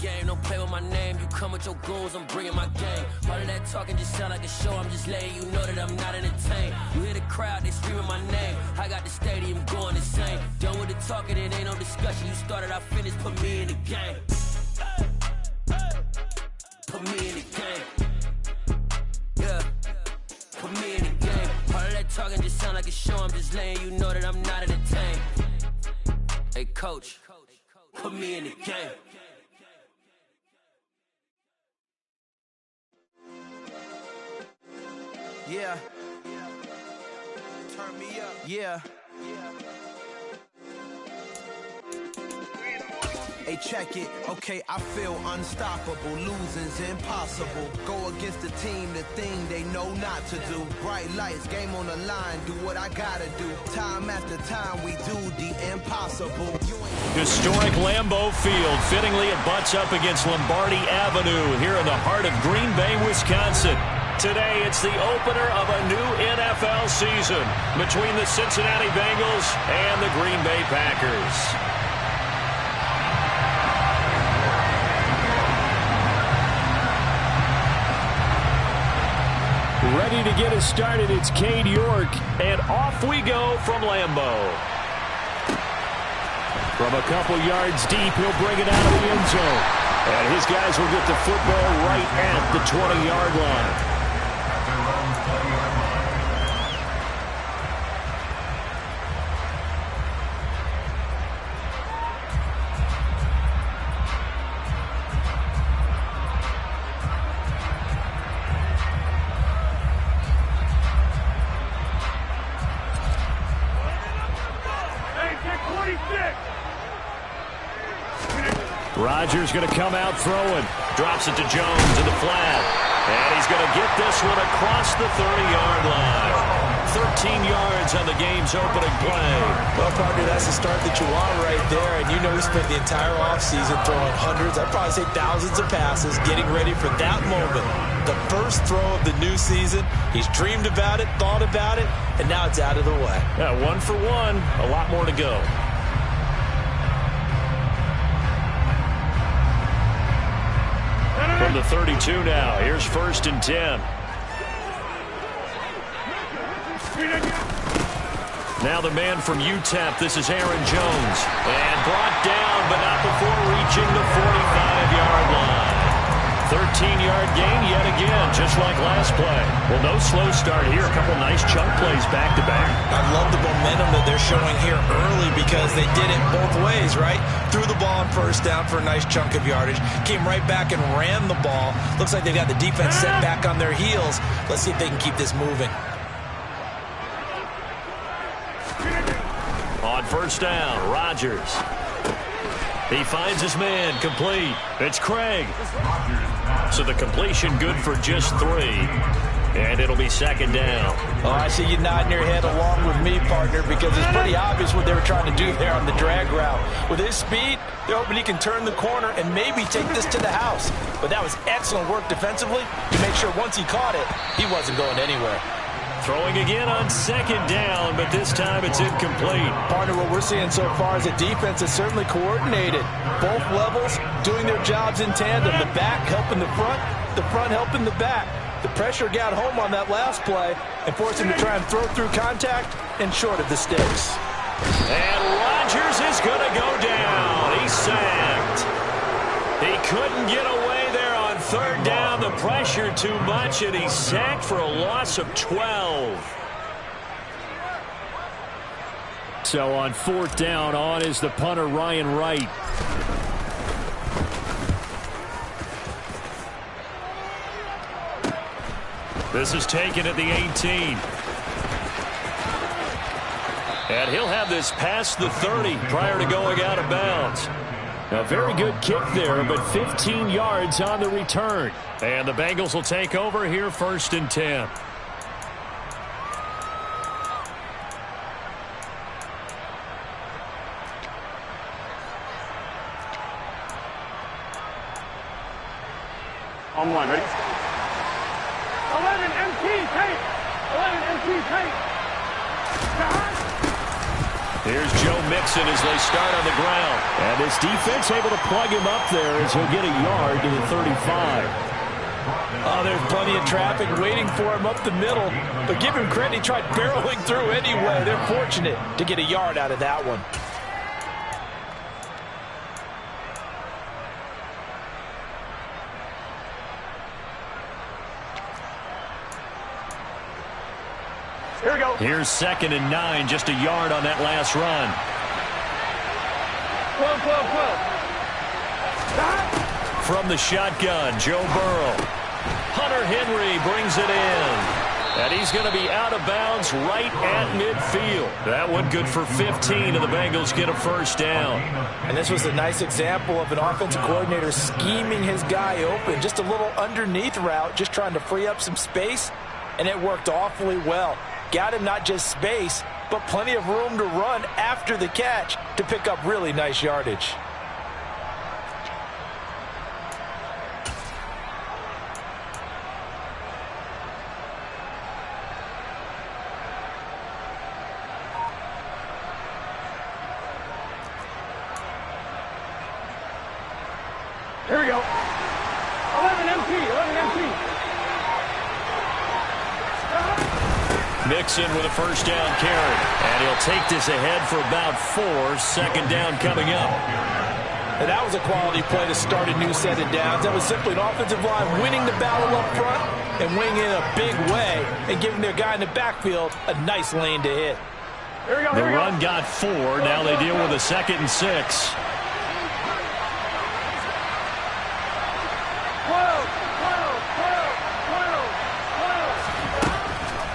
game, don't play with my name. You come with your goons, I'm bringing my game. All of that talking just sound like a show, I'm just letting you know that I'm not entertained. You hear the crowd, they screaming my name. I got the stadium going insane. Done with the talking, it ain't no discussion. You started, I finished, put me in the game. Put me in the game. Yeah, put me in the game. All of that talking just sound like a show, I'm just letting you know that I'm not entertained. Hey coach, put me in the game. Yeah. Turn me up. Yeah. Hey, check it. Okay, I feel unstoppable. Losing's impossible. Go against the team, the thing they know not to do. Bright lights, game on the line. Do what I gotta do. Time after time, we do the impossible. Historic Lambeau Field. Fittingly, it butts up against Lombardi Avenue here in the heart of Green Bay, Wisconsin. Today, it's the opener of a new NFL season between the Cincinnati Bengals and the Green Bay Packers. Ready to get us started, it's Cade York, and off we go from Lambeau. From a couple yards deep, he'll bring it out of the end zone. And his guys will get the football right at the 20-yard line. Rodgers going to come out throwing. Drops it to Jones in the flat. And he's going to get this one across the 30-yard line. 13 yards on the game's opening play. Well, partner, that's the start that you want right there. And you know he spent the entire offseason throwing hundreds, I'd probably say thousands of passes, getting ready for that moment. The first throw of the new season. He's dreamed about it, thought about it, and now it's out of the way. Yeah, 1 for 1. A lot more to go. From the 32 now, here's 1st and 10. Now the man from UTEP, this is Aaron Jones. And brought down, but not before reaching the 45-yard line. 13-yard gain yet again, just like last play. Well, no slow start here. A couple nice chunk plays back-to-back. I love the momentum that they're showing here early because they did it both ways, right? Threw the ball on first down for a nice chunk of yardage. Came right back and ran the ball. Looks like they've got the defense set back on their heels. Let's see if they can keep this moving. On first down, Rodgers. He finds his man, complete. It's Craig. So the completion good for just 3. And it'll be 2nd down. Oh, I see you nodding your head along with me, partner, because it's pretty obvious what they were trying to do there on the drag route. With his speed, they're hoping he can turn the corner and maybe take this to the house. But that was excellent work defensively to make sure once he caught it, he wasn't going anywhere. Throwing again on 2nd down, but this time it's incomplete. Partner, what we're seeing so far is a defense that's certainly coordinated. Both levels doing their jobs in tandem. The back helping the front helping the back. The pressure got home on that last play and forced him to try and throw through contact and short of the sticks. And Rodgers is going to go down. He's sacked. He couldn't get away there on 3rd down. The pressure too much, and he's sacked for a loss of 12. So on 4th down, on is the punter, Ryan Wright. This is taken at the 18. And he'll have this past the 30 prior to going out of bounds. A very good kick there, but 15 yards on the return. And the Bengals will take over here 1st and 10. On 1, ready? 11 MT tape. 11 MT tape. Here's Joe Mixon as they start on the ground. And this defense able to plug him up there as he'll get a yard to the 35. Oh, there's plenty of traffic waiting for him up the middle. But give him credit, he tried barreling through anyway. They're fortunate to get a yard out of that one. Here we go. Here's 2nd and 9, just a yard on that last run. 12. From the shotgun, Joe Burrow. Hunter Henry brings it in. And he's going to be out of bounds right at midfield. That one good for 15, and the Bengals get a first down. And this was a nice example of an offensive coordinator scheming his guy open. Just a little underneath route, just trying to free up some space, and it worked awfully well. Got him not just space, but plenty of room to run after the catch to pick up really nice yardage. Here we go. 11 MT. Mixon with a first down carry. And he'll take this ahead for about 4. 2nd down coming up. And that was a quality play to start a new set of downs. That was simply an offensive line winning the battle up front and winning in a big way and giving their guy in the backfield a nice lane to hit. Here we go. The run got 4. Now they deal with a 2nd and 6. 12.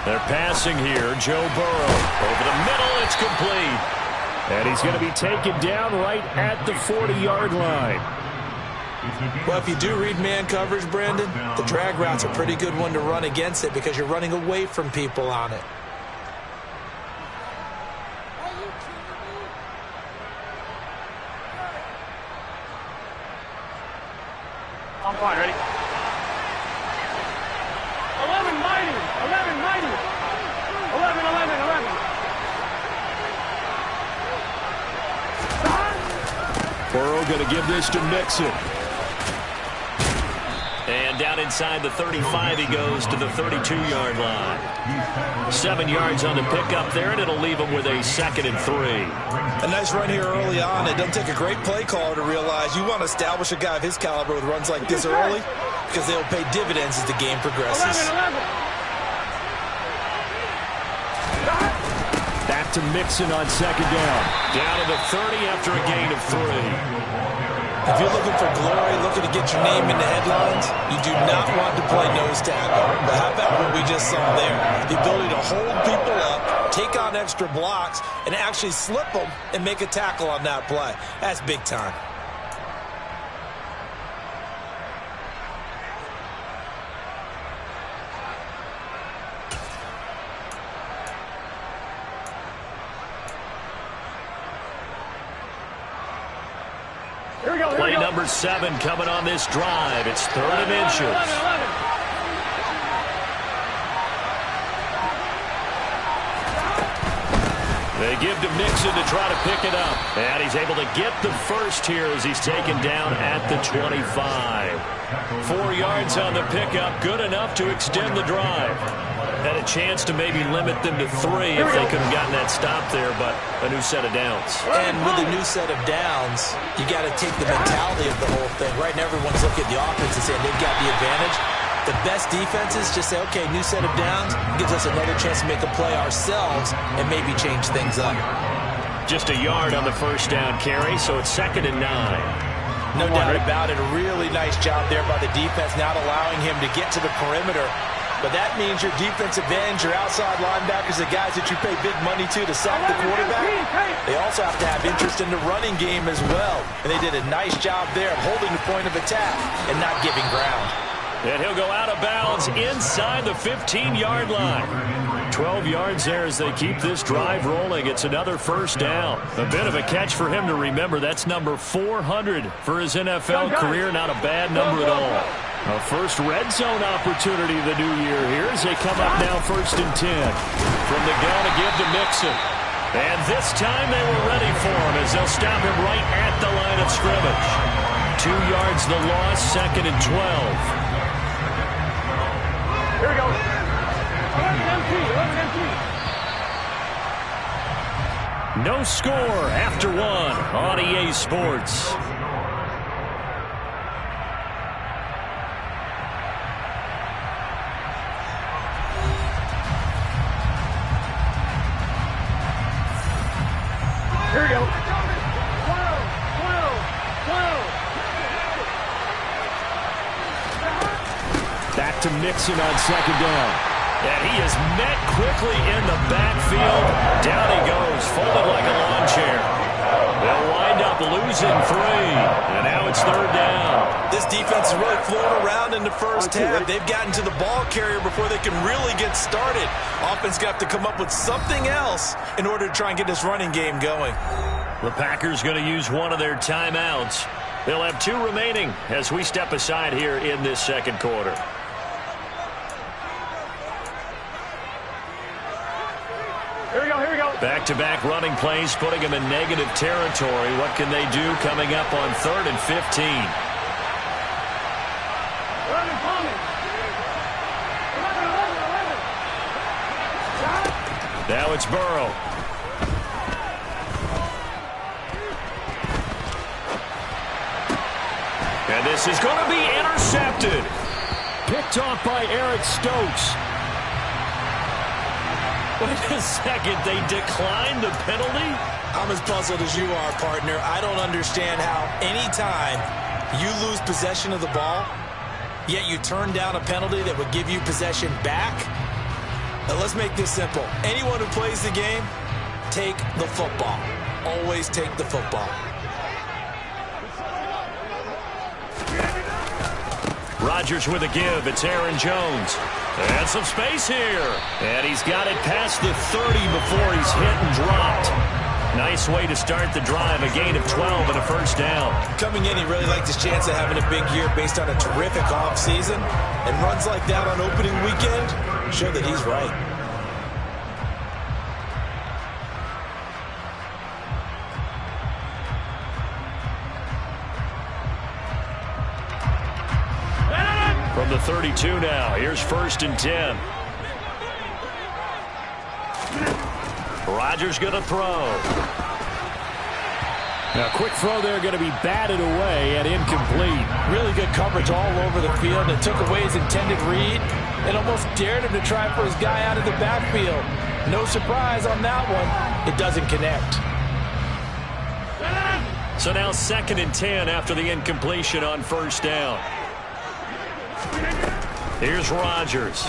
They're passing here. Joe Burrow over the middle. It's complete. And he's going to be taken down right at the 40-yard line. Well, if you do read man coverage, Brandon, the drag route's a pretty good one to run against it because you're running away from people on it. I'm fine, ready? 11 mighty. 11. Burrow going to give this to Mixon. And down inside the 35 he goes to the 32-yard line. 7 yards on the pickup there, and it'll leave him with a 2nd and 3. A nice run here early on. It doesn't take a great play caller to realize you want to establish a guy of his caliber with runs like this early because they'll pay dividends as the game progresses. 11. Back to Mixon on 2nd down. Down to the 30 after a gain of 3. If you're looking for glory, looking to get your name in the headlines, you do not want to play nose tackle. But how about what we just saw there? The ability to hold people up, take on extra blocks, and actually slip them and make a tackle on that play. That's big time. Play number 7 coming on this drive. It's 3rd and inches. 11. They give to Mixon to try to pick it up. And he's able to get the first here as he's taken down at the 25. 4 yards on the pickup. Good enough to extend the drive. Had a chance to maybe limit them to 3 if they could have gotten that stop there, but a new set of downs. And with a new set of downs, you got to take the mentality of the whole thing. Right now, everyone's looking at the offense and saying they've got the advantage. The best defenses just say, okay, new set of downs gives us another chance to make a play ourselves and maybe change things up. Just a yard on the first down carry, so it's 2nd and 9. No doubt about it. A really nice job there by the defense, not allowing him to get to the perimeter. But that means your defensive ends, your outside linebackers, the guys that you pay big money to sack the quarterback, they also have to have interest in the running game as well. And they did a nice job there of holding the point of attack and not giving ground. And he'll go out of bounds inside the 15-yard line. 12 yards there as they keep this drive rolling. It's another first down. A bit of a catch for him to remember. That's number 400 for his NFL career. Not a bad number at all. A first red zone opportunity of the new year here as they come up now 1st and 10. From the gun to give to Mixon. And this time they were ready for him as they'll stop him right at the line of scrimmage. 2 yards the loss, 2nd and 12. Here we go. 11 empty, 11 empty. No score after 1 on EA Sports. Here we go. 12, 12, 12. Back to Mixon on 2nd down. And he is met quickly in the backfield. Down he goes, folded like a lawn chair. They'll wind up losing 3. And now it's 3rd down. This defense is really flown around in the first half. They've gotten to the ball carrier before they can really get started. Offense got to come up with something else in order to try and get this running game going. The Packers going to use one of their timeouts. They'll have 2 remaining as we step aside here in this 2nd quarter. Here we go, here we go. Back-to-back running plays, putting them in negative territory. What can they do coming up on 3rd and 15? 11 coming. 11, 11, 11. Now it's Burrow. And this is going to be intercepted. Picked off by Eric Stokes. Wait a second, they declined the penalty? I'm as puzzled as you are, partner. I don't understand how any time you lose possession of the ball, yet you turn down a penalty that would give you possession back. Now let's make this simple. Anyone who plays the game, take the football. Always take the football. Rodgers with a give. It's Aaron Jones. And some space here. And he's got it past the 30 before he's hit and dropped. Nice way to start the drive. A gain of 12 and a 1st down. Coming in, he really liked his chance of having a big year based on a terrific offseason. And runs like that on opening weekend show that he's right. From the 32 now, here's 1st and 10. Rodgers going to throw. Now, quick throw there, going to be batted away and incomplete. Really good coverage all over the field. It took away his intended read and almost dared him to try for his guy out of the backfield. No surprise on that one. It doesn't connect. So now 2nd and 10 after the incompletion on 1st down. Here's Rodgers.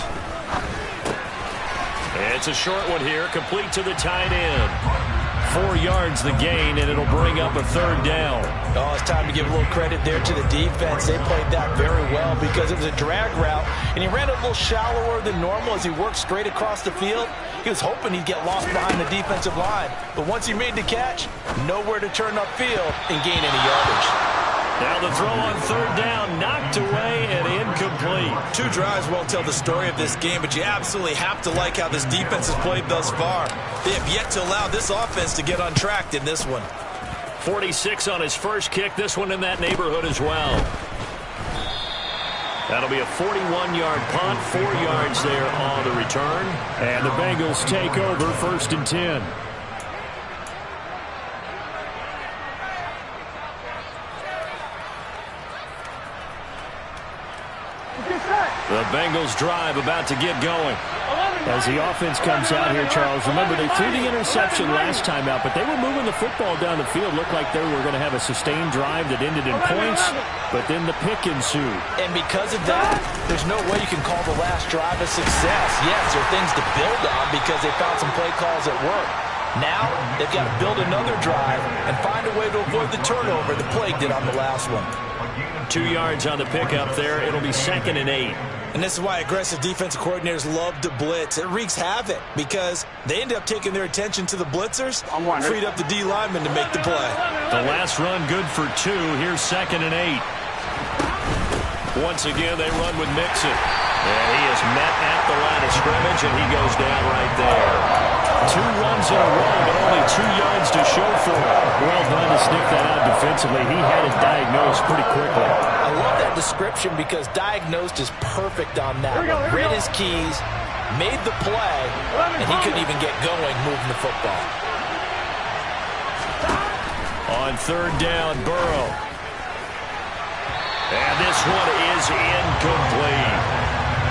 It's a short one here, complete to the tight end. 4 yards the gain, and it'll bring up a 3rd down. Oh, it's time to give a little credit there to the defense. They played that very well because it was a drag route, and he ran a little shallower than normal as he worked straight across the field. He was hoping he'd get lost behind the defensive line, but once he made the catch, nowhere to turn upfield and gain any yardage. Now the throw on 3rd down, knocked away and incomplete. 2 drives won't tell the story of this game, but you absolutely have to like how this defense has played thus far. They have yet to allow this offense to get untracked in this one. 46 on his first kick, this one in that neighborhood as well. That'll be a 41-yard punt, 4 yards there on the return. And the Bengals take over 1st and 10. The Bengals drive about to get going. As the offense comes out here, Charles, remember they threw the interception last time out, but they were moving the football down the field. Looked like they were going to have a sustained drive that ended in points, but then the pick ensued. And because of that, there's no way you can call the last drive a success. Yes, there are things to build on because they found some play calls that work. Now, they've got to build another drive and find a way to avoid the turnover the plague did on the last one. 2 yards on the pickup there. It'll be 2nd and 8. And this is why aggressive defensive coordinators love to blitz. It wreaks havoc because they end up taking their attention to the blitzers, freed up the D lineman to make the play. The last run good for 2. Here's 2nd and 8. Once again, they run with Mixon. And he is met at the line of scrimmage, and he goes down right there. 2 runs in a row, but only 2 yards to show for it. Well done to sniff that out defensively. He had it diagnosed pretty quickly. I love that description because diagnosed is perfect on that. Read his keys, made the play, and he couldn't even get going moving the football. On 3rd down, Burrow. And this one is incomplete.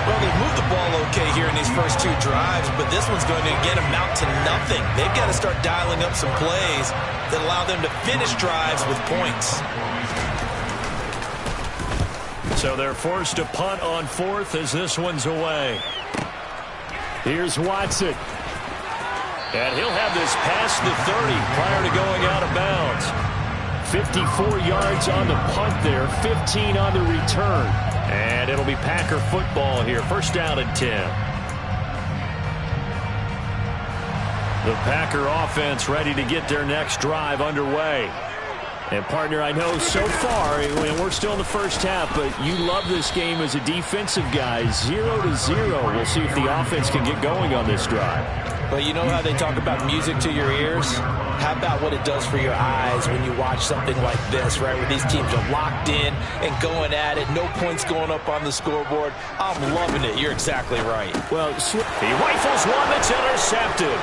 Well, they've moved the ball okay here in these first 2 drives, but this one's going to again amount to nothing. They've got to start dialing up some plays that allow them to finish drives with points. So they're forced to punt on 4th as this one's away. Here's Watson. And he'll have this past the 30 prior to going out of bounds. 54 yards on the punt there, 15 on the return. And it'll be Packer football here, 1st down and 10. The Packer offense ready to get their next drive underway. And, partner, I know so far, and we're still in the first half, but you love this game as a defensive guy. 0-0. We'll see if the offense can get going on this drive. But you know how they talk about music to your ears? How about what it does for your eyes when you watch something like this, right, where these teams are locked in and going at it, no points going up on the scoreboard? I'm loving it. You're exactly right. Well, he rifles one that's intercepted.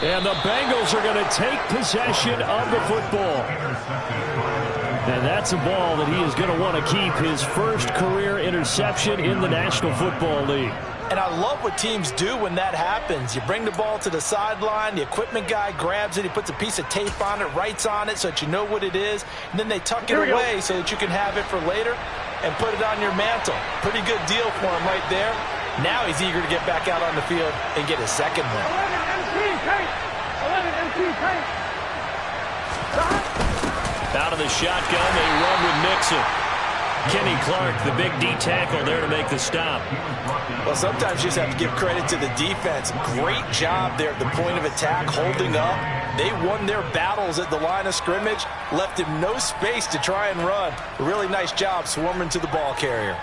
And the Bengals are going to take possession of the football. And that's a ball that he is going to want to keep, his first career interception in the National Football League. And I love what teams do when that happens. You bring the ball to the sideline, the equipment guy grabs it, he puts a piece of tape on it, writes on it so that you know what it is, and then they tuck it away so that you can have it for later and put it on your mantle. Pretty good deal for him right there. Now he's eager to get back out on the field and get his second win. Out of the shotgun, they run with Mixon. Kenny Clark, the big D tackle there to make the stop. Well, sometimes you just have to give credit to the defense. Great job there at the point of attack, holding up. They won their battles at the line of scrimmage, left him no space to try and run. A really nice job swarming to the ball carrier.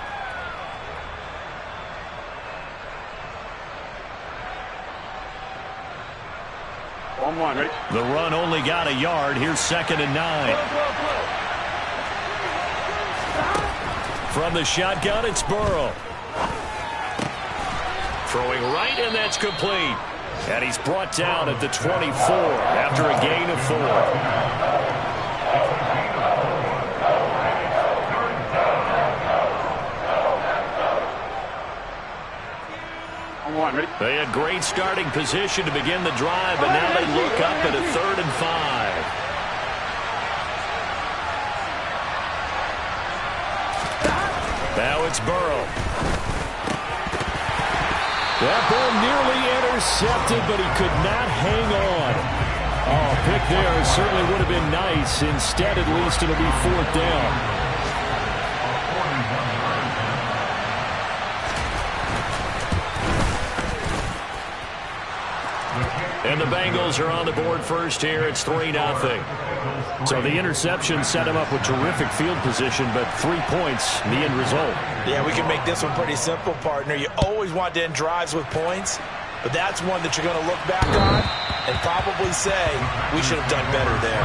One, ready? The run only got a yard. Here's 2nd and 9. From the shotgun, it's Burrow. Throwing right, and that's complete. And he's brought down at the 24 after a gain of 4. One, ready? They had great starting position to begin the drive, but now they look up at a 3rd and 5. Now it's Burrow. That ball nearly intercepted, but he could not hang on. Oh, pick there certainly would have been nice. Instead, at least, it'll be 4th down. And the Bengals are on the board first here. It's 3-0. So the interception set him up with terrific field position, but 3 points, the end result. Yeah, we can make this one pretty simple, partner. You always want to end drives with points, but that's one that you're going to look back on and probably say, we should have done better there.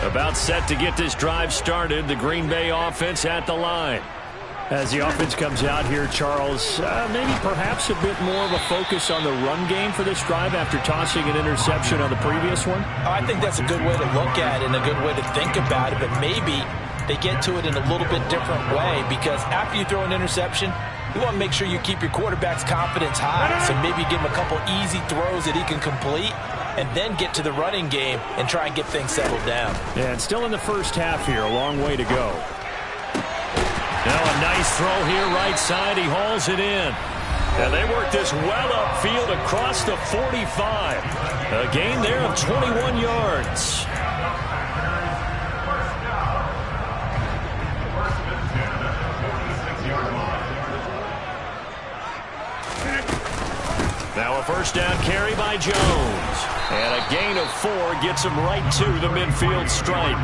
About set to get this drive started. The Green Bay offense at the line. As the offense comes out here, Charles, maybe perhaps a bit more of a focus on the run game for this drive after tossing an interception on the previous one? I think that's a good way to look at it and a good way to think about it, but maybe they get to it in a little bit different way, because after you throw an interception, you want to make sure you keep your quarterback's confidence high. So maybe give him a couple easy throws that he can complete, and then get to the running game and try and get things settled down. Yeah, and still in the first half here, a long way to go. Now a nice throw here, right side. He hauls it in. And they work this well upfield across the 45. A gain there of 21 yards. first down carry by Jones. And a gain of 4 gets him right to the midfield stripe.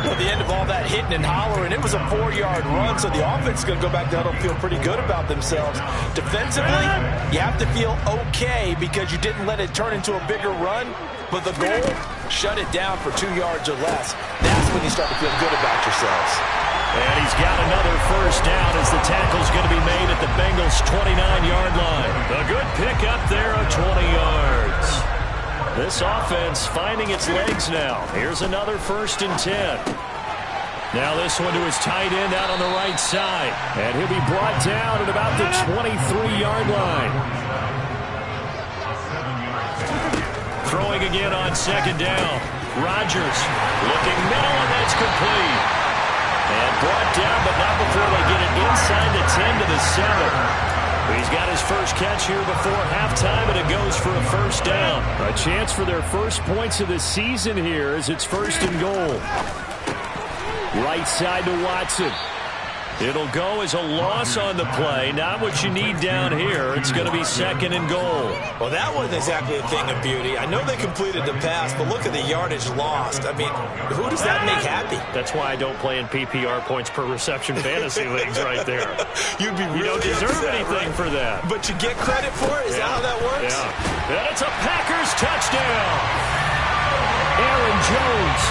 At the end of all that hitting and hollering, it was a 4-yard run, so the offense is going to go back down and feel pretty good about themselves. Defensively, you have to feel okay because you didn't let it turn into a bigger run, but the goal, shut it down for 2 yards or less. That's when you start to feel good about yourselves. And he's got another first down as the tackle's going to be made at the Bengals' 29-yard line. A good pickup there of 20 yards. This offense finding its legs now. Here's another 1st and 10. Now this one to his tight end out on the right side. And he'll be brought down at about the 23-yard line. Throwing again on 2nd down. Rodgers looking middle, and that's complete. And brought down, but not before they get it inside the 10 to the 7. He's got his first catch here before halftime, and it goes for a first down. A chance for their first points of the season here as it's 1st and goal. Right side to Watson. It'll go as a loss on the play. Not what you need down here. It's going to be 2nd and goal. Well, that wasn't exactly a thing of beauty. I know they completed the pass, but look at the yardage lost. I mean, who does that make happy? That's why I don't play in PPR points per reception fantasy leagues right there. You'd be really You don't deserve upset, anything right? for that. But you get credit for it? Is that how that works? Yeah. And it's a Packers touchdown. Aaron Jones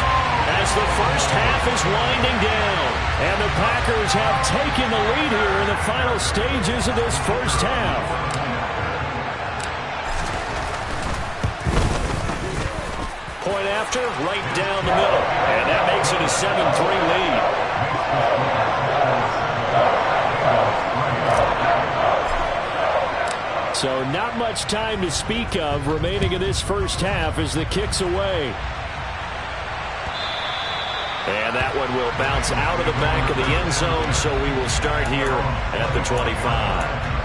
as the first half is winding down. And the Packers have taken the lead here in the final stages of this first half. Point after, right down the middle. And that makes it a 7-3 lead. So not much time to speak of remaining in this first half as the kick's away. And that one will bounce out of the back of the end zone, so we will start here at the 25.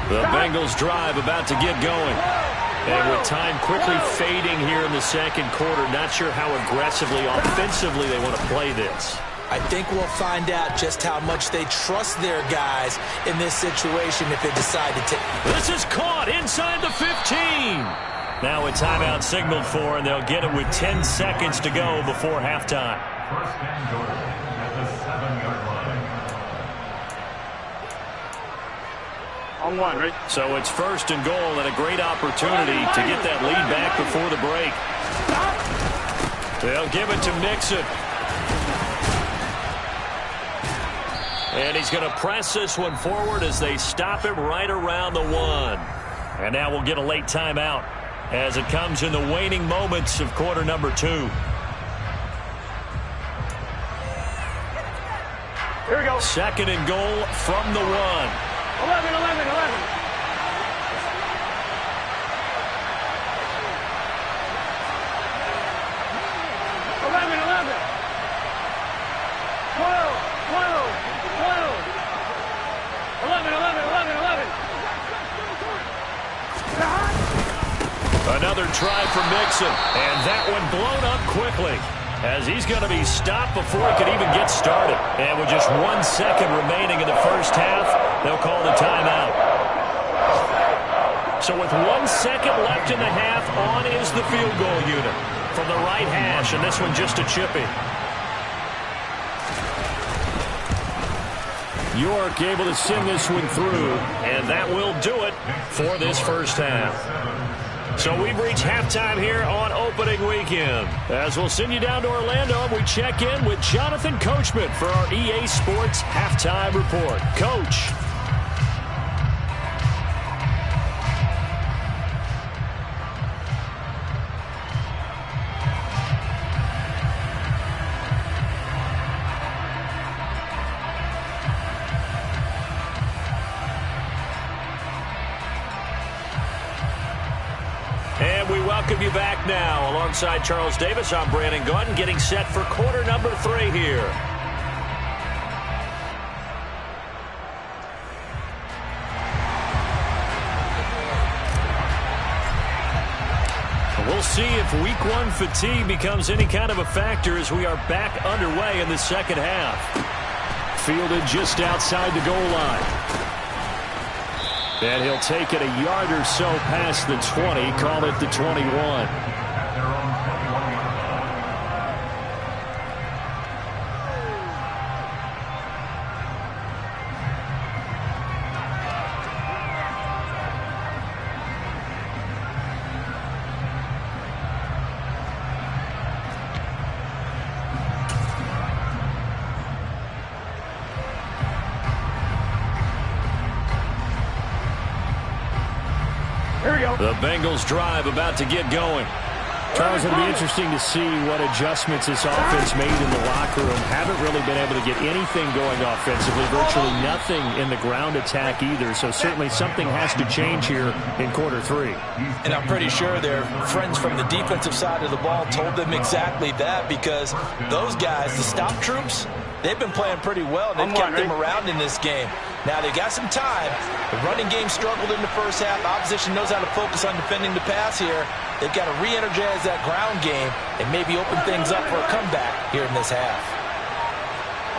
The Bengals drive about to get going. And with time quickly fading here in the second quarter, not sure how aggressively, offensively they want to play this. I think we'll find out just how much they trust their guys in this situation if they decide to take. This is caught inside the 15. Now a timeout signaled for, and they'll get it with 10 seconds to go before halftime. First and goal at the 7-yard line. On 1, right? So it's 1st and goal and a great opportunity to get that lead back before the break. They'll give it to Mixon. And he's going to press this one forward as they stop him right around the 1. And now we'll get a late timeout as it comes in the waning moments of quarter number 2. Here we go. 2nd and goal from the 1. 11. 11. 11, 11. 12. 11. Another try for Mixon, and that one blown up quickly as he's going to be stopped before he could even get started. And with just 1 second remaining in the first half, they'll call the timeout. So with 1 second left in the half, on is the field goal unit from the right hash, and this one just a chippy. York able to send this one through, and that will do it for this first half. So we've reached halftime here on opening weekend. As we'll send you down to Orlando, we check in with Jonathan Coachman for our EA Sports Halftime Report. Coach. welcome you back now. Alongside Charles Davis, I'm Brandon Gaudin, getting set for quarter number 3 here. We'll see if week 1 fatigue becomes any kind of a factor as we are back underway in the second half. Fielded just outside the goal line. And he'll take it a yard or so past the 20, call it the 21. The Bengals drive about to get going. Charles, it'll be interesting to see what adjustments this offense made in the locker room. Haven't really been able to get anything going offensively, virtually nothing in the ground attack either. So certainly something has to change here in quarter 3. And I'm pretty sure their friends from the defensive side of the ball told them exactly that, because those guys, the stop troops, they've been playing pretty well. They've kept them around in this game. Now, they got some time. The running game struggled in the first half. The opposition knows how to focus on defending the pass here. They've got to re-energize that ground game and maybe open things up for a comeback here in this half.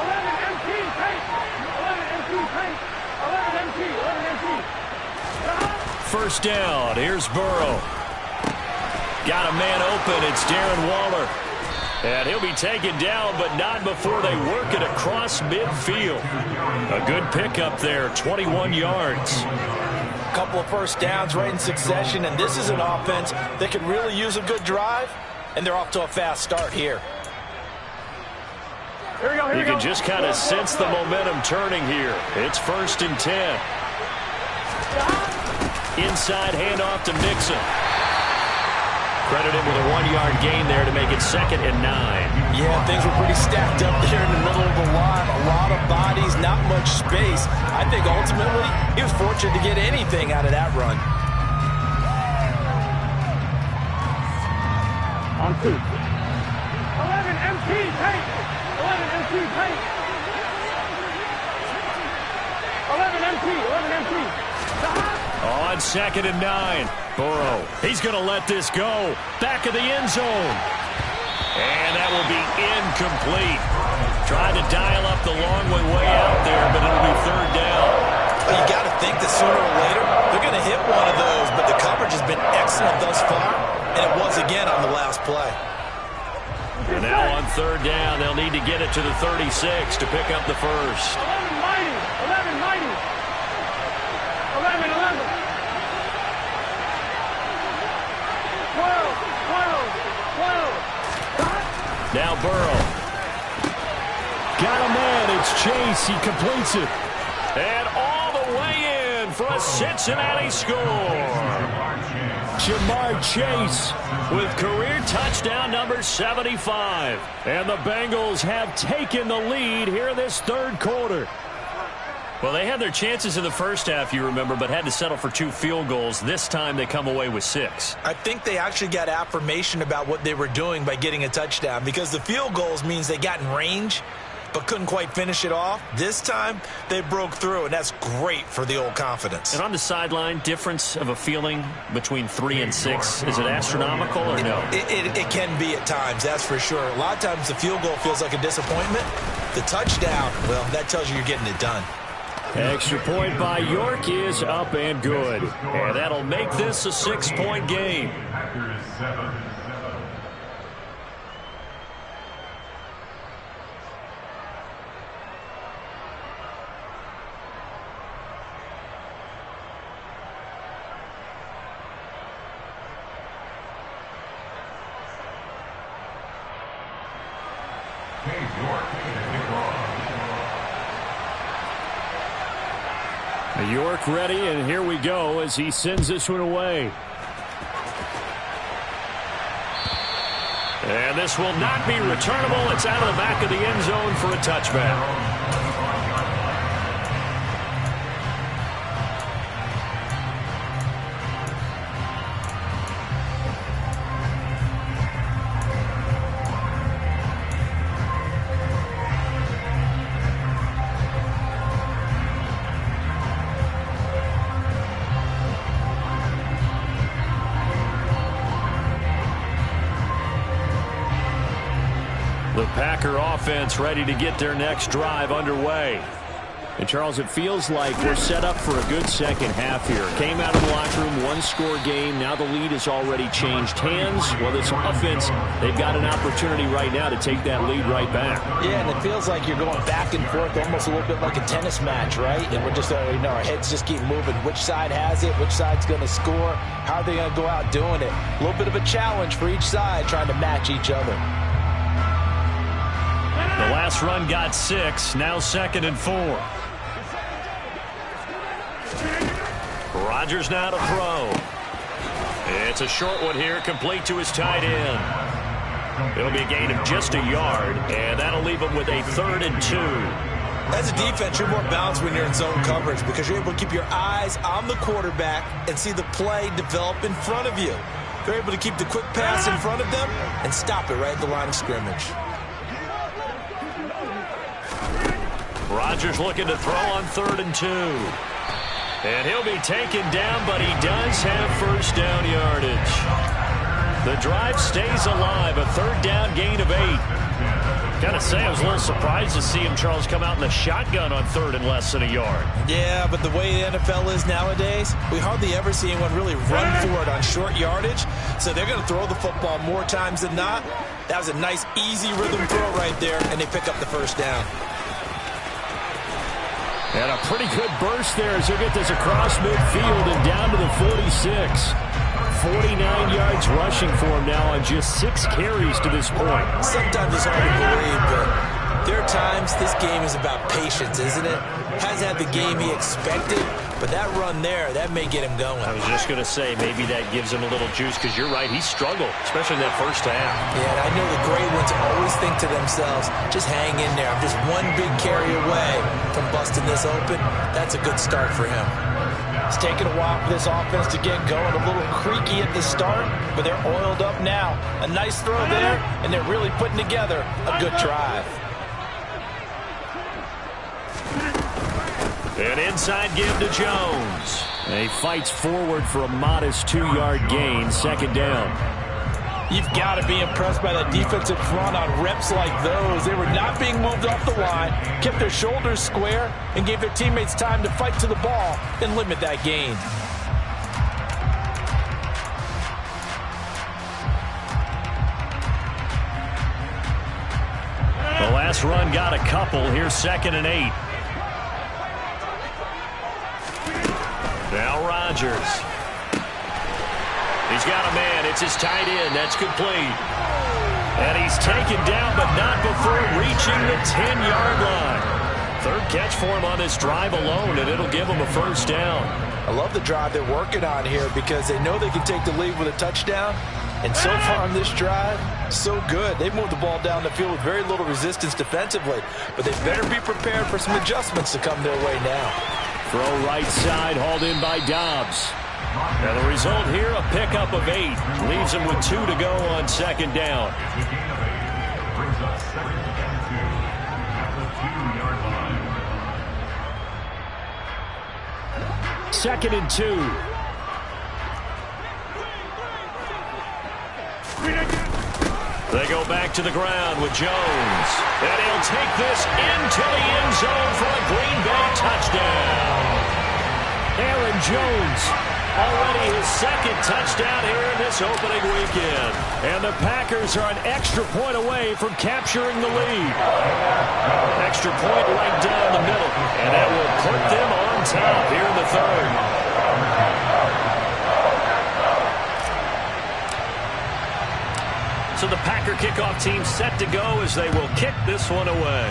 11 MT, paint. 11 MT, paint. 11 MT. First down. Here's Burrow. Got a man open. It's Darren Waller. And he'll be taken down, but not before they work it across midfield. A good pickup there, 21 yards. A couple of first downs right in succession, and this is an offense that could really use a good drive, and they're off to a fast start here. You can just kind of sense the momentum turning here. It's 1st and 10. Inside handoff to Mixon. Credited with a 1-yard gain there to make it 2nd and 9. Yeah, things were pretty stacked up there in the middle of the line. A lot of bodies, not much space. I think ultimately he was fortunate to get anything out of that run. On 2. 11 MT, paint. 11 MT, paint. 11 MT, 11 MT. On 2nd and 9. Burrow, he's going to let this go. Back of the end zone. And that will be incomplete. Tried to dial up the long way out there, but it'll be 3rd down. Well, you got to think that sooner or later they're going to hit one of those, but the coverage has been excellent thus far, and it was again on the last play. And now on 3rd down, they'll need to get it to the 36 to pick up the first. 11 mighty, 11 mighty. 11, 11. 12, 12, 12. Now Burrow. Got a man. It's Chase. He completes it. And all the way in for a Cincinnati score. Jamar Chase with career touchdown number 75. And the Bengals have taken the lead here in this 3rd quarter. Well, they had their chances in the first half, you remember, but had to settle for 2 field goals. This time they come away with 6. I think they actually got affirmation about what they were doing by getting a touchdown, because the field goals means they got in range but couldn't quite finish it off. This time they broke through, and that's great for the old confidence. And on the sideline, difference of a feeling between 3 and 6, is it astronomical or no? It can be at times, that's for sure. A lot of times the field goal feels like a disappointment. The touchdown, well, that tells you you're getting it done. Extra point by York is up and good. And that'll make this a 6-point game. Packers 7. York ready, and here we go as he sends this one away. And this will not be returnable. It's out of the back of the end zone for a touchback. offense ready to get their next drive underway. And, Charles, it feels like we're set up for a good second half here. Came out of the locker room, one-score game. Now the lead has already changed hands. Well, this offense, they've got an opportunity right now to take that lead right back. Yeah, and it feels like you're going back and forth, almost a little bit like a tennis match, right? And we're just, our heads just keep moving. Which side has it? Which side's going to score? How are they going to go out doing it? A little bit of a challenge for each side, trying to match each other. The last run got 6. Now 2nd and 4. Rodgers now to throw. It's a short one here, complete to his tight end. It'll be a gain of just a yard, and that'll leave him with a 3rd and 2. As a defense, you're more balanced when you're in zone coverage because you're able to keep your eyes on the quarterback and see the play develop in front of you. They're able to keep the quick pass in front of them and stop it right at the line of scrimmage. Rodgers looking to throw on 3rd and 2. And he'll be taken down, but he does have first down yardage. The drive stays alive, a 3rd down gain of 8. Gotta say, I was a little surprised to see him, Charles, come out in the shotgun on 3rd and less than a yard. Yeah, but the way the NFL is nowadays, we hardly ever see anyone really run for it on short yardage. So they're going to throw the football more times than not. That was a nice, easy rhythm throw right there, and they pick up the first down. And a pretty good burst there as he'll get this across midfield and down to the 46. 49 yards rushing for him now on just 6 carries to this point. Sometimes it's hard to believe, but there are times this game is about patience, isn't it? Hasn't had the game he expected, but that run there, that may get him going. I was just going to say, maybe that gives him a little juice, because you're right, he struggled, especially in that first half. Yeah, and I know the great ones always think to themselves, just hang in there. I'm just one big carry away from busting this open. That's a good start for him. It's taken a while for this offense to get going. A little creaky at the start, but they're oiled up now. A nice throw there, and they're really putting together a good drive. An inside give to Jones. And he fights forward for a modest 2-yard gain, 2nd down. You've got to be impressed by that defensive front on reps like those. They were not being moved off the line, kept their shoulders square, and gave their teammates time to fight to the ball and limit that gain. The last run got a couple. Here's 2nd and 8. Now Rodgers. He's got a man. It's his tight end. That's complete. And he's taken down, but not before reaching the 10-yard line. 3rd catch for him on this drive alone, and it'll give him a first down. I love the drive they're working on here because they know they can take the lead with a touchdown. And so far on this drive, so good. They've moved the ball down the field with very little resistance defensively. But they better be prepared for some adjustments to come their way now. Throw right side, hauled in by Dobbs. And the result here, a pickup of 8. Leaves him with 2 to go on 2nd down. Brings us 2nd and 2 at the 2-yard line. 2nd and 2. They go back to the ground with Jones. And he'll take this into the end zone for a Green Bay touchdown. Aaron Jones. Already his 2nd touchdown here in this opening weekend. And the Packers are an extra point away from capturing the lead. Extra point right down the middle. And that will put them on top here in the 3rd. So the Packer kickoff team set to go as they will kick this one away.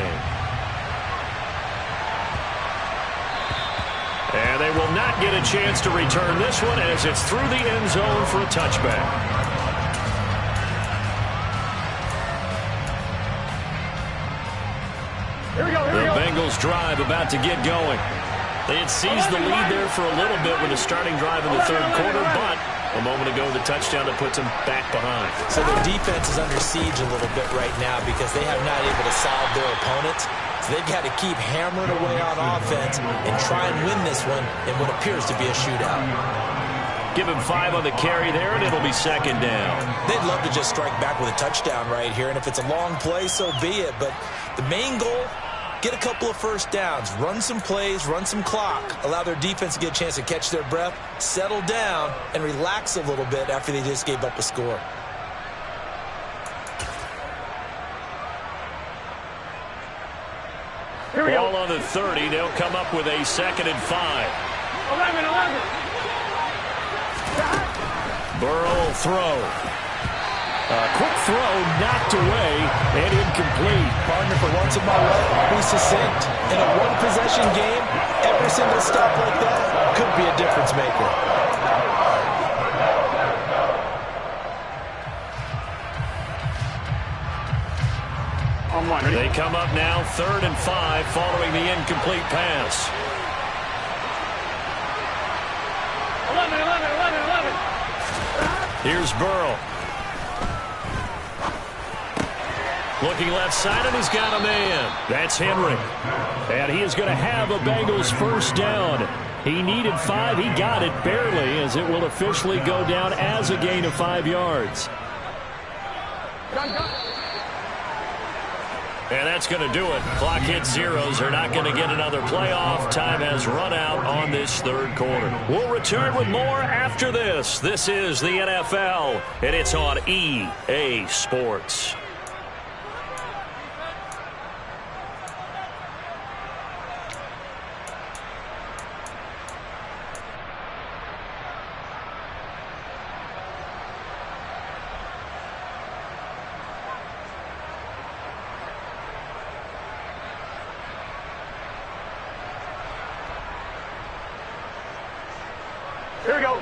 And they will not get a chance to return this one as it's through the end zone for a touchback. The Bengals drive about to get going. They had seized the lead there for a little bit with a starting drive in the 3rd quarter, but a moment ago the touchdown that puts them back behind. So their defense is under siege a little bit right now because they have not able to solve their opponents. So they've got to keep hammering away on offense and try and win this one in what appears to be a shootout. Give him 5 on the carry there, and it'll be second down. They'd love to just strike back with a touchdown right here, and if it's a long play, so be it. But the main goal, get a couple of first downs, run some plays, run some clock, allow their defense to get a chance to catch their breath, settle down, and relax a little bit after they just gave up a score. Here we go. Ball on the 30. They'll come up with a 2nd and 5. 11. Burrow will throw. Quick throw, knocked away, and incomplete. Partner, for once in my life, be succinct. In a one-possession game, every single stop like that could be a difference maker. They come up now 3rd and 5 following the incomplete pass. 11. Here's Burrow. Looking left side, and he's got a man. That's Henry. And he is going to have a Bengals first down. He needed 5. He got it barely, as it will officially go down as a gain of 5 yards. And that's going to do it. Clock hits zeros. They're not going to get another playoff. Time has run out on this 3rd quarter. We'll return with more after this. This is the NFL, and it's on EA Sports.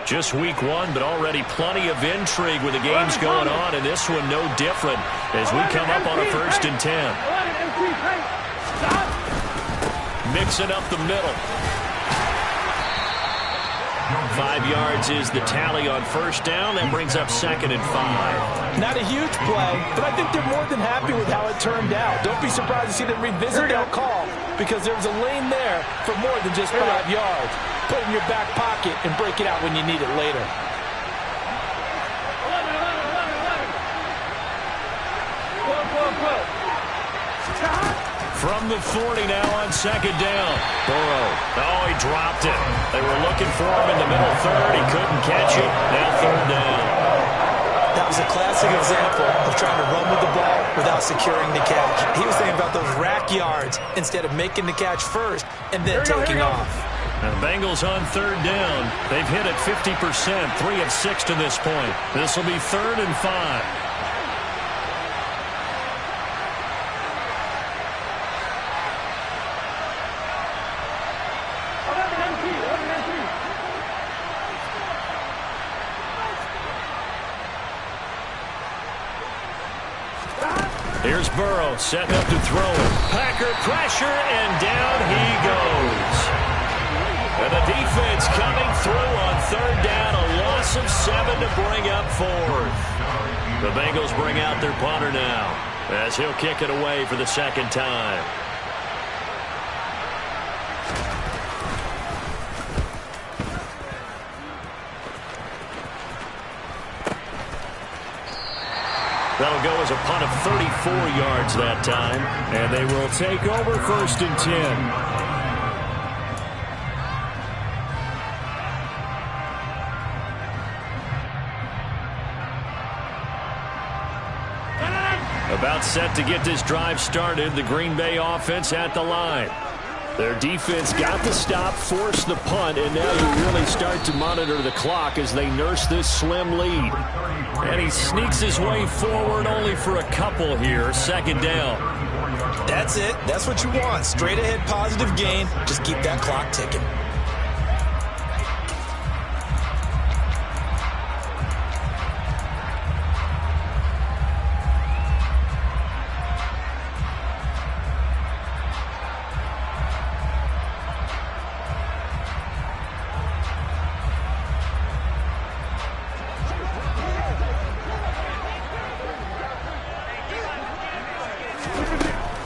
Just week 1, but already plenty of intrigue with the games going on, and this one no different as we come up on a 1st and 10. Mixing up the middle. 5 yards is the tally on 1st down. That brings up 2nd and 5. Not a huge play, but I think they're more than happy with how it turned out. Don't be surprised to see them revisit that call, because there's a lane there for more than just 5 yards. Put it in your back pocket and break it out when you need it later. 11. From the 40 now on 2nd down. Burrow. Oh, he dropped it. They were looking for him in the middle 3rd. He couldn't catch it. Now 3rd down. That was a classic example of trying to run with the ball without securing the catch. He was thinking about those rack yards instead of making the catch first and then taking off. And the Bengals on 3rd down. They've hit it 50%, 3 of 6 to this point. This will be 3rd and 5. Here's Burrow setting up to throw. Packer pressure, and down he goes. And the defense coming through on 3rd down. A loss of 7 to bring up 4th. The Bengals bring out their punter now as he'll kick it away for the 2nd time. That'll go as a punt of 34 yards that time. And they will take over 1st and 10. About set to get this drive started. The Green Bay offense at the line. Their defense got the stop, forced the punt, and now you really start to monitor the clock as they nurse this slim lead. And he sneaks his way forward only for a couple here. 2nd down. That's it. That's what you want. Straight ahead positive gain. Just keep that clock ticking.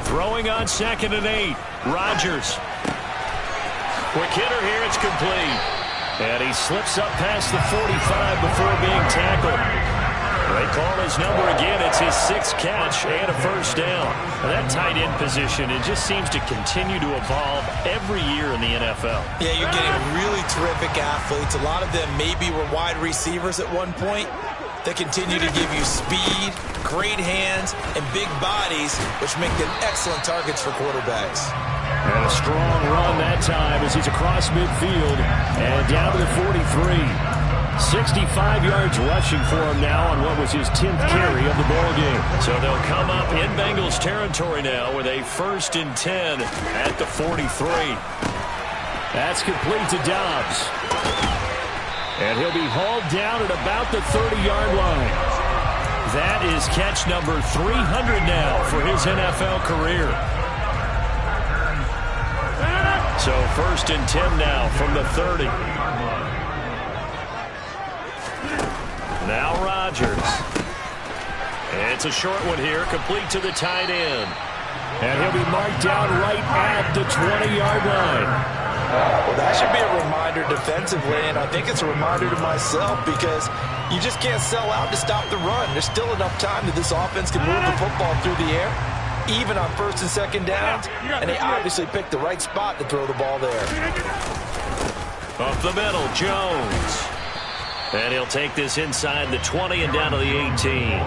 Throwing on 2nd and 8. Rodgers. Quick hitter here. It's complete. And he slips up past the 45 before being tackled. They call his number again. It's his 6th catch and a first down. Now that tight end position, it just seems to continue to evolve every year in the NFL. Yeah, you're getting really terrific athletes. A lot of them maybe were wide receivers at one point. They continue to give you speed, great hands, and big bodies, which make them excellent targets for quarterbacks. And a strong run that time as he's across midfield and down to the 43. 65 yards rushing for him now on what was his 10th carry of the ball game. So they'll come up in Bengals territory now with a 1st and 10 at the 43. That's complete to Dobbs. And he'll be hauled down at about the 30-yard line. That is catch number 300 now for his NFL career. So 1st and 10 now from the 30. Now Rodgers. It's a short one here, complete to the tight end. And he'll be marked down right at the 20-yard line. Well, that should be a reminder defensively, and I think it's a reminder to myself because you just can't sell out to stop the run. There's still enough time that this offense can move the football through the air, even on 1st and 2nd downs, and they obviously picked the right spot to throw the ball there. Up the middle, Jones. And he'll take this inside the 20 and down to the 18.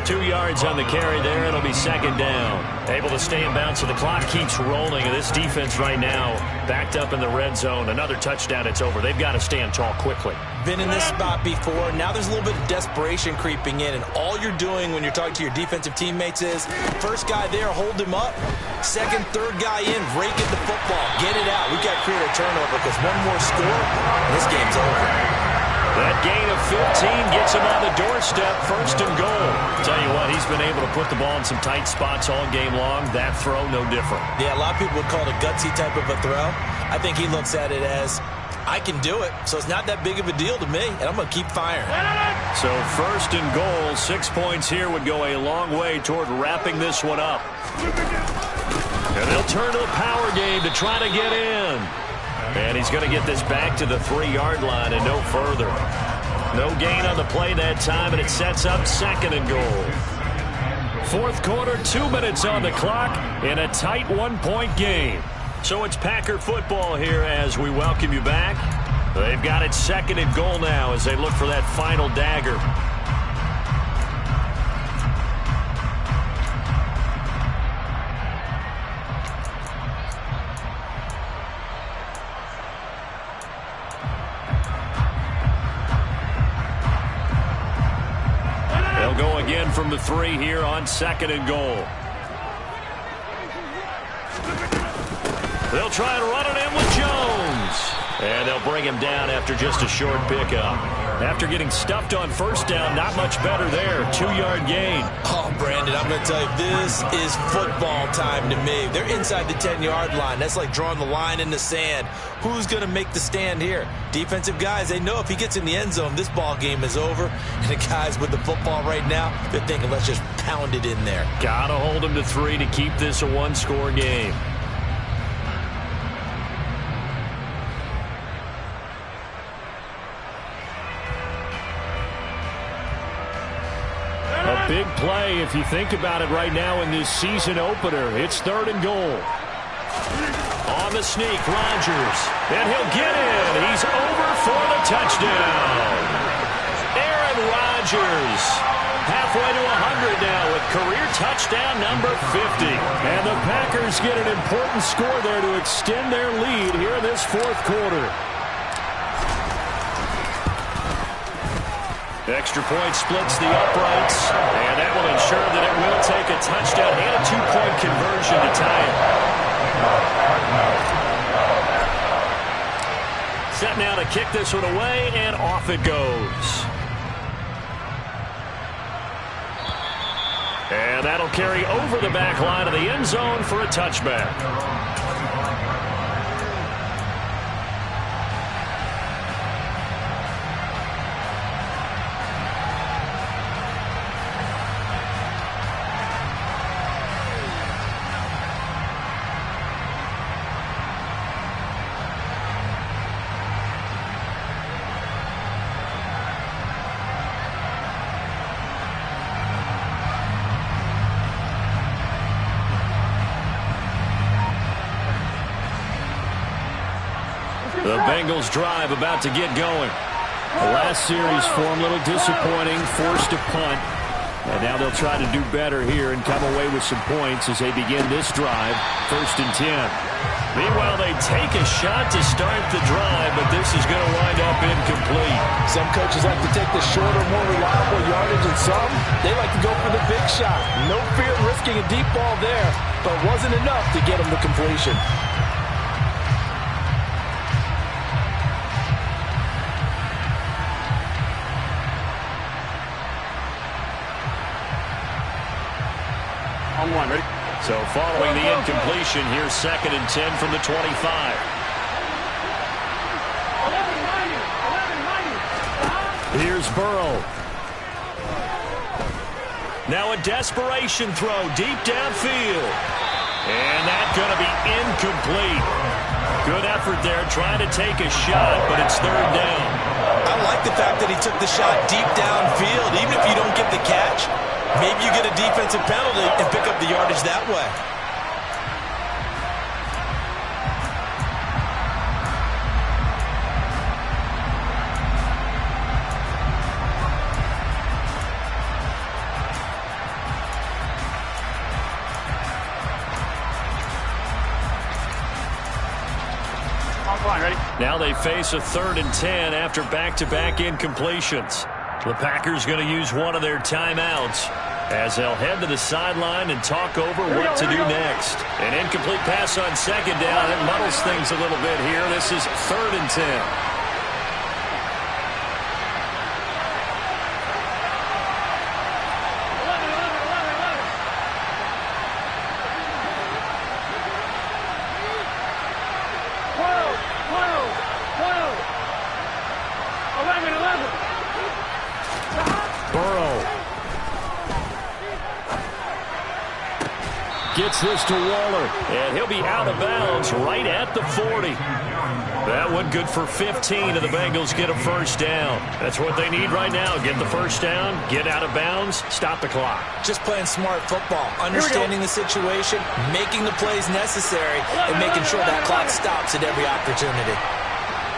2 yards on the carry there. It'll be 2nd down. Able to stay in bounds, so the clock keeps rolling. And this defense right now backed up in the red zone. Another touchdown, it's over. They've got to stand tall quickly. Been in this spot before. Now there's a little bit of desperation creeping in. And all you're doing when you're talking to your defensive teammates is, first guy there, hold him up. 2nd, 3rd guy in, rake at the football. Get it out. We've got to create a turnover because one more score, and this game's over. That gain of 15 gets him on the doorstep, 1st and goal. Tell you what, he's been able to put the ball in some tight spots all game long. That throw, no different. Yeah, a lot of people would call it a gutsy type of a throw. I think he looks at it as, I can do it, so it's not that big of a deal to me, and I'm going to keep firing. So 1st and goal, 6 points here would go a long way toward wrapping this one up. And they'll turn to the power game to try to get in. And he's going to get this back to the 3-yard line and no further. No gain on the play that time, and it sets up 2nd and goal. 4th quarter, 2 minutes on the clock in a tight 1-point game. So it's Packer football here as we welcome you back. They've got it 2nd and goal now as they look for that final dagger. Go again from the 3 here on 2nd and goal. They'll try and run it in with Jones. And they'll bring him down after just a short pickup. After getting stuffed on 1st down, not much better there. 2-yard gain. Oh, Brandon, I'm going to tell you, this is football time to me. They're inside the 10-yard line. That's like drawing the line in the sand. Who's going to make the stand here? Defensive guys, they know if he gets in the end zone, this ball game is over. And the guys with the football right now, they're thinking, let's just pound it in there. Got to hold him to 3 to keep this a 1-score game. A big play if you think about it right now in this season opener. It's 3rd and goal. On the sneak, Rodgers. And he'll get in. He's over for the touchdown. Aaron Rodgers. Halfway to 100 now with career touchdown number 50. And the Packers get an important score there to extend their lead here in this 4th quarter. Extra point splits the uprights, and that will ensure that it will take a touchdown and a 2-point conversion to tie it. Set now to kick this one away, and off it goes. And that'll carry over the back line of the end zone for a touchback. The Bengals drive about to get going. The last series for them, a little disappointing, forced to punt. And now they'll try to do better here and come away with some points as they begin this drive, 1st and 10. Meanwhile, they take a shot to start the drive, but this is going to wind up incomplete. Some coaches like to take the shorter, more reliable yardage, and some, they like to go for the big shot. No fear of risking a deep ball there, but wasn't enough to get them the completion. On 1, ready? So following the incompletion, here's 2nd and 10 from the 25. Here's Burrow. Now a desperation throw deep downfield. And that's going to be incomplete. Good effort there trying to take a shot, but it's 3rd down. I like the fact that he took the shot deep downfield. Even if you don't get the catch, maybe you get a defensive penalty and pick up the yardage that way. Now they face a 3rd and 10 after back-to-back incompletions. The Packers going to use one of their timeouts as they'll head to the sideline and talk over what to do next. An incomplete pass on 2nd down. It muddles things a little bit here. This is 3rd and 10. Gets this to Waller, and he'll be out of bounds right at the 40. That one good for 15, and the Bengals get a 1st down. That's what they need right now. Get the 1st down, get out of bounds, stop the clock. Just playing smart football, understanding the situation, making the plays necessary, and making sure that clock stops at every opportunity.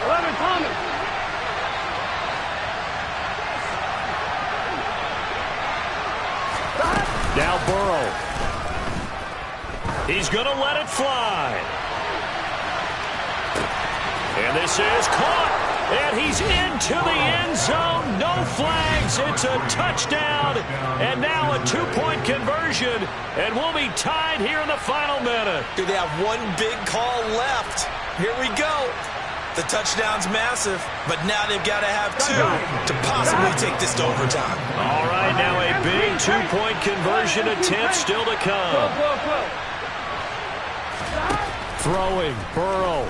11, Thomas. Now Burrow. He's going to let it fly. And this is caught. And he's into the end zone. No flags. It's a touchdown. And now a 2-point conversion. And we'll be tied here in the final minute. Do they have one big call left? Here we go. The touchdown's massive, but now they've got to have 2 to possibly take this to overtime. All right, now a big 2-point conversion attempt still to come. Throwing, Burrow.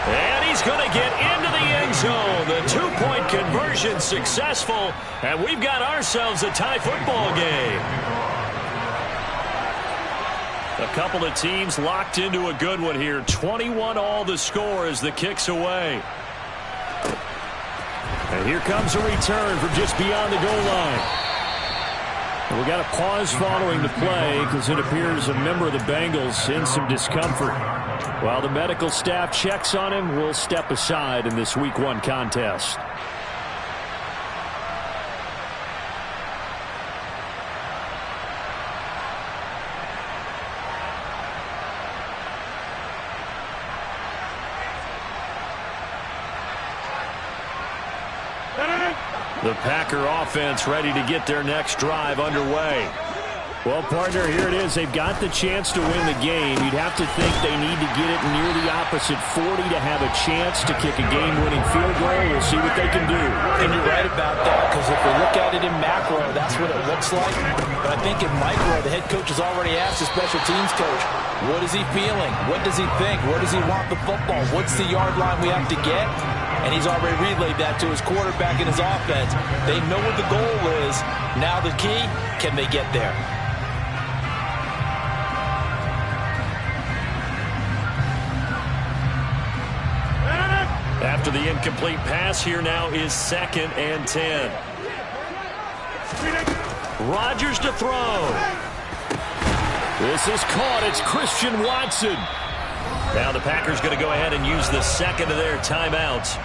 And he's going to get into the end zone. The 2-point conversion successful, and we've got ourselves a tie football game. A couple of teams locked into a good one here. 21-all the score as the kick's away. And here comes a return from just beyond the goal line. We got a pause following the play because it appears a member of the Bengals in some discomfort. While the medical staff checks on him, we'll step aside in this Week 1 contest. The Packer offense ready to get their next drive underway. Well, partner, here it is. They've got the chance to win the game. You'd have to think they need to get it near the opposite 40 to have a chance to kick a game-winning field goal. We'll see what they can do. And you're right about that, because if we look at it in macro, that's what it looks like. But I think in micro, the head coach has already asked the special teams coach, what is he feeling? What does he think? Where does he want the football? What's the yard line we have to get? And he's already relayed that to his quarterback and his offense. They know what the goal is. Now the key, can they get there? After the incomplete pass, here now is 2nd and 10. Rodgers to throw. This is caught. It's Christian Watson. Now the Packers going to go ahead and use the second of their timeouts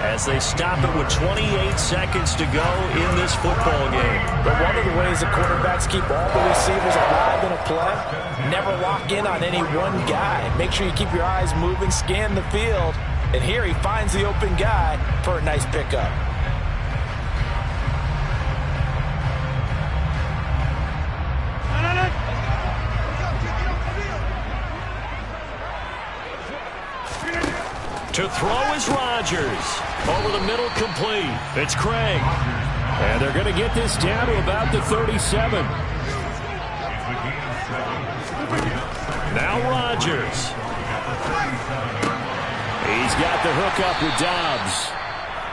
as they stop it with 28 seconds to go in this football game. But one of the ways the quarterbacks keep all the receivers alive in a play, never lock in on any one guy. Make sure you keep your eyes moving, scan the field, and here he finds the open guy for a nice pickup. To throw is Rodgers. Over the middle, complete. It's Craig. And they're going to get this down to about the 37. Now Rodgers. He's got the hook up with Dobbs.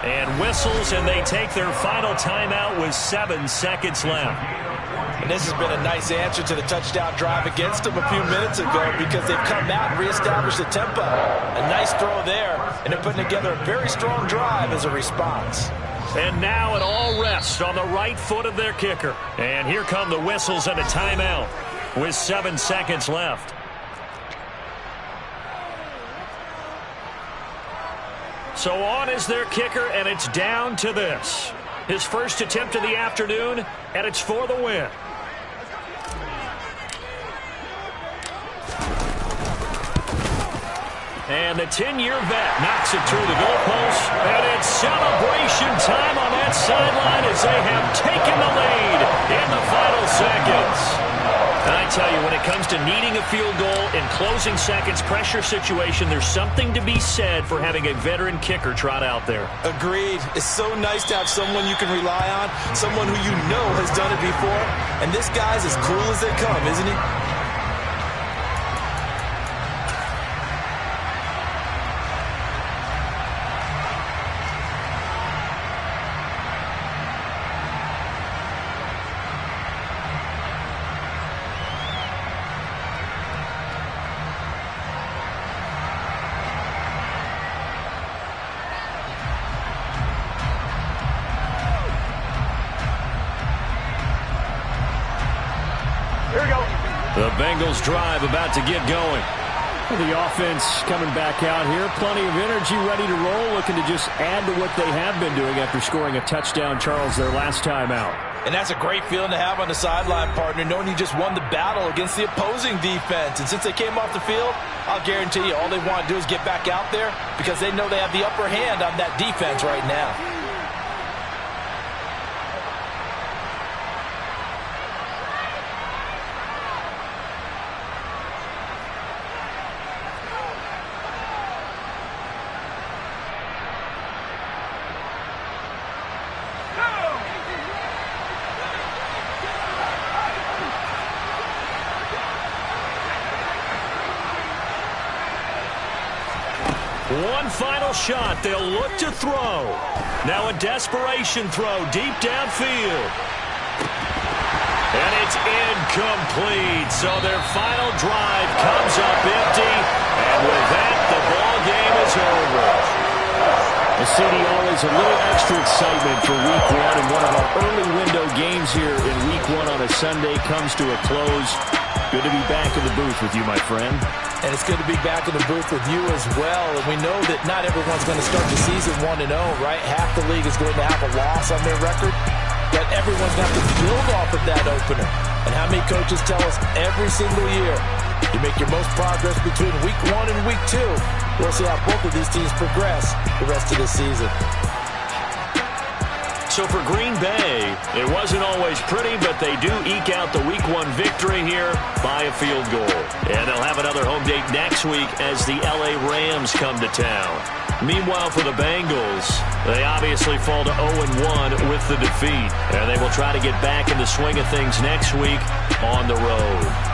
And whistles, and they take their final timeout with 7 seconds left. And this has been a nice answer to the touchdown drive against them a few minutes ago because they've come out and reestablished the tempo. A nice throw there, and they're putting together a very strong drive as a response. And now it all rests on the right foot of their kicker. And here come the whistles and a timeout with 7 seconds left. So on is their kicker, and it's down to this. His first attempt of the afternoon, and it's for the win. And the 10-year vet knocks it through the goalpost. And it's celebration time on that sideline as they have taken the lead in the final seconds. And I tell you, when it comes to needing a field goal in closing seconds, pressure situation, there's something to be said for having a veteran kicker trot out there. Agreed. It's so nice to have someone you can rely on, someone who you know has done it before. And this guy's as cool as they come, isn't he? The Bengals drive about to get going. The offense coming back out here. Plenty of energy, ready to roll, looking to just add to what they have been doing after scoring a touchdown, Charles, their last time out. And that's a great feeling to have on the sideline, partner, knowing you just won the battle against the opposing defense. And since they came off the field, I'll guarantee you all they want to do is get back out there because they know they have the upper hand on that defense right now. One final shot. They'll look to throw. Now a desperation throw deep downfield. And it's incomplete. So their final drive comes up empty. And with that, the ball game is over. The CD, always a little extra excitement for Week 1. And one of our early window games here in Week 1 on a Sunday comes to a close. Good to be back in the booth with you, my friend. And it's good to be back in the booth with you as well. And we know that not everyone's going to start the season 1-0, right? Half the league is going to have a loss on their record. But everyone's going to have to build off of that opener. And how many coaches tell us every single year, you make your most progress between Week 1 and Week 2. We'll see how both of these teams progress the rest of the season. So for Green Bay, it wasn't always pretty, but they do eke out the Week 1 victory here by a field goal. And they'll have another home date next week as the LA Rams come to town. Meanwhile, for the Bengals, they obviously fall to 0-1 with the defeat. And they will try to get back in the swing of things next week on the road.